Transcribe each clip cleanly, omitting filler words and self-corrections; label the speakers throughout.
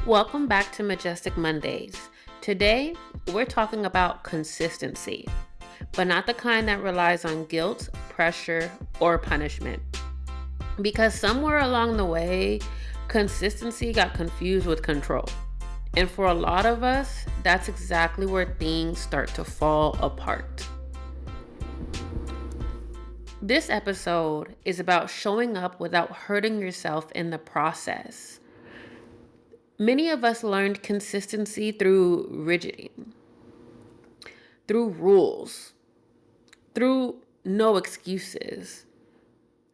Speaker 1: Welcome back to Majestic Mondays. Today, we're talking about consistency, but not the kind that relies on guilt, pressure, or punishment. Because somewhere along the way, consistency got confused with control. And for a lot of us, that's exactly where things start to fall apart. This episode is about showing up without hurting yourself in the process. Many of us learned consistency through rigidity, through rules, through no excuses.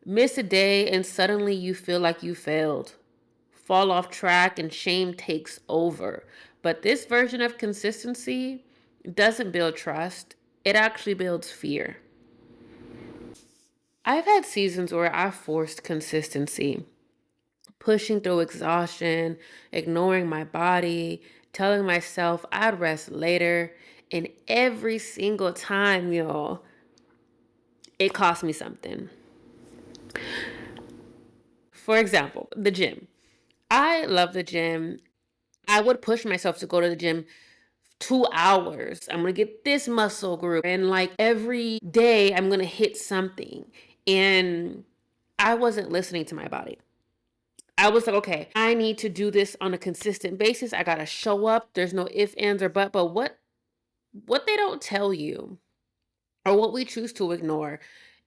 Speaker 1: Miss a day and suddenly you feel like you failed. Fall off track and shame takes over. But this version of consistency doesn't build trust, it actually builds fear. I've had seasons where I forced consistency, pushing through exhaustion, ignoring my body, telling myself I'd rest later. And every single time, it cost me something. For example, the gym. I love the gym. I would push myself to go to the gym 2 hours. I'm going to get this muscle group. And like every day, I'm going to hit something. And I wasn't listening to my body. I was like, okay, I need to do this on a consistent basis. I got to show up. There's no ifs, ands, or but. But what they don't tell you, or what we choose to ignore,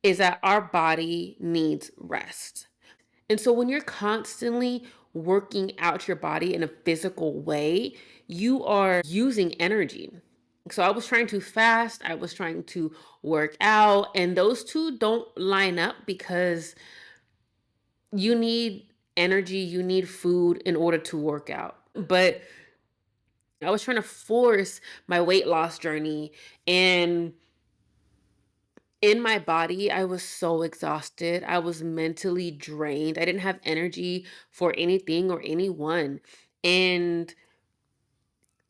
Speaker 1: is that our body needs rest. And so when you're constantly working out your body in a physical way, you are using energy. So I was trying to fast, I was trying to work out, and those two don't line up because you need energy, you need food in order to work out. But I was trying to force my weight loss journey, and in my body, I was so exhausted. I was mentally drained. I didn't have energy for anything or anyone. And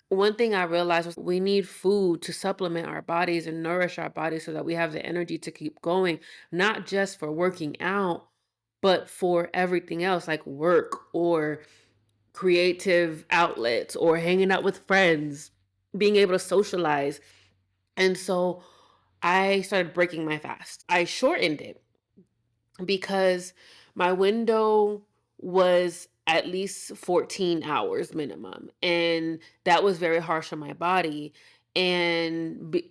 Speaker 1: one thing I realized was we need food to supplement our bodies and nourish our bodies so that we have the energy to keep going, not just for working out, but for everything else like work or creative outlets or hanging out with friends, being able to socialize. And so I started breaking my fast. I shortened it because my window was at least 14 hours minimum. And that was very harsh on my body. And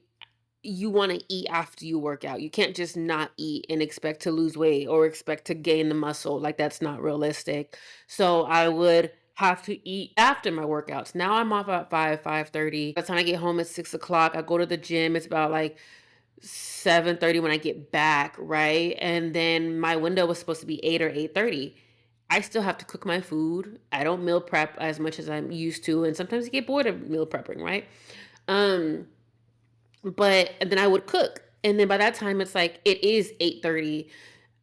Speaker 1: you want to eat after you work out. You can't just not eat and expect to lose weight or expect to gain the muscle. Like, that's not realistic. So I would have to eat after my workouts. Now I'm off at 5:30. By the time I get home at 6 o'clock, I go to the gym. It's about like 7:30 when I get back, right? And then my window was supposed to be 8 or 8:30. I still have to cook my food. I don't meal prep as much as I'm used to, and sometimes I get bored of meal prepping, right? Um, but and then I would cook. And then by that time it's like it is 8:30,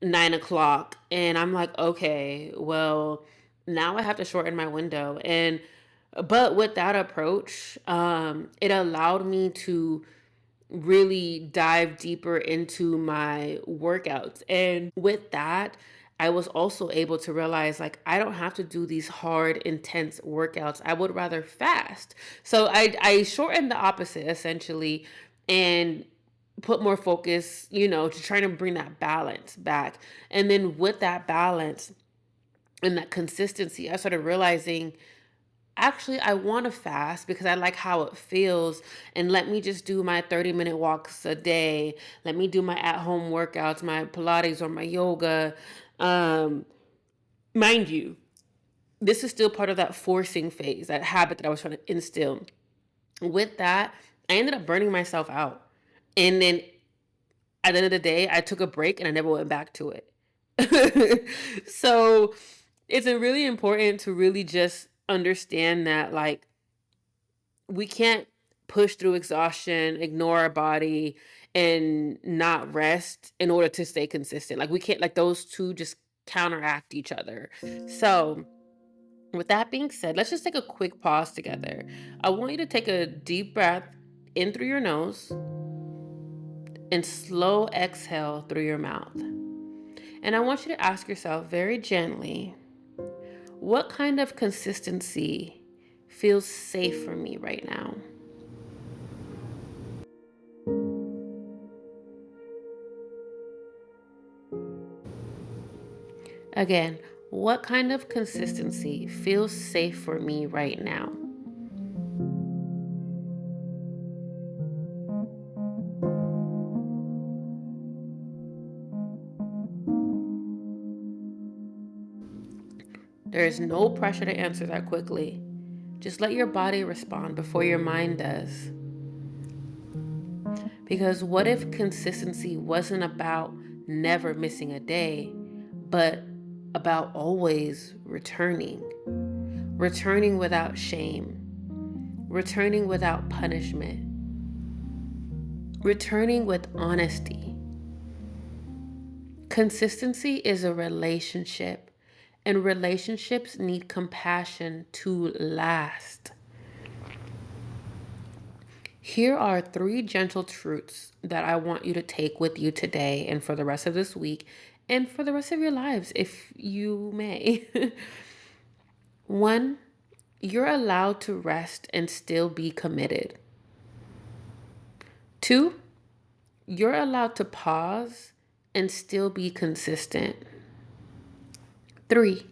Speaker 1: 9 o'clock, and I'm like, okay, well, now I have to shorten my window. And but with that approach, it allowed me to really dive deeper into my workouts. And with that, I was also able to realize like I don't have to do these hard, intense workouts. I would rather fast. So I shortened the opposite essentially and put more focus, to try to bring that balance back. And then with that balance and that consistency, I started realizing actually, I want to fast because I like how it feels. And let me just do my 30-minute walks a day. Let me do my at home workouts, my Pilates or my yoga. Um, Mind you, this is still part of that forcing phase, that habit that I was trying to instill. With that, I ended up burning myself out. And then at the end of the day, I took a break and I never went back to it. So it's really important to really just understand that, like, we can't push through exhaustion, ignore our body, and not rest in order to stay consistent. Like, we can't, like, those two just counteract each other. So, with that being said, let's just take a quick pause together. I want you to take a deep breath in through your nose and slow exhale through your mouth. And I want you to ask yourself very gently, what kind of consistency feels safe for me right now? Again, what kind of consistency feels safe for me right now? There is no pressure to answer that quickly. Just let your body respond before your mind does. Because what if consistency wasn't about never missing a day, but about always returning? Returning without shame, returning without punishment, returning with honesty. Consistency is a relationship, and relationships need compassion to last. Here are 3 gentle truths that I want you to take with you today and for the rest of this week and for the rest of your lives, if you may. 1, you're allowed to rest and still be committed. 2, you're allowed to pause and still be consistent. 3,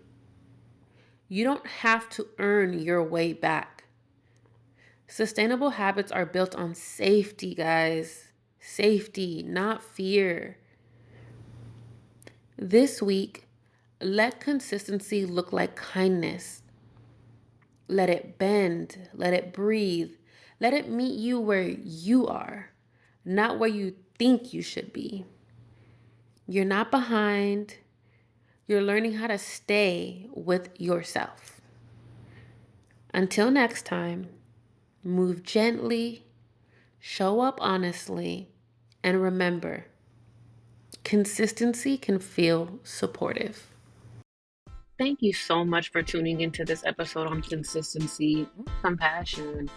Speaker 1: you don't have to earn your way back. Sustainable habits are built on safety, guys. Safety, not fear. This week, let consistency look like kindness. Let it bend, let it breathe, let it meet you where you are, not where you think you should be. You're not behind. You're learning how to stay with yourself. Until next time, move gently, show up honestly, and remember, consistency can feel supportive. Thank you so much for tuning into this episode on consistency and compassion.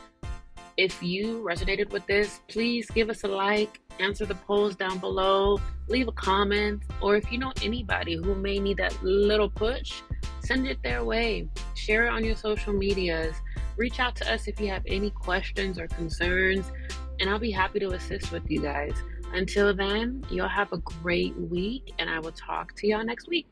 Speaker 1: If you resonated with this, please give us a like, answer the polls down below, leave a comment, or if you know anybody who may need that little push, send it their way. Share it on your social medias. Reach out to us if you have any questions or concerns, and I'll be happy to assist with you guys. Until then, y'all have a great week, and I will talk to y'all next week.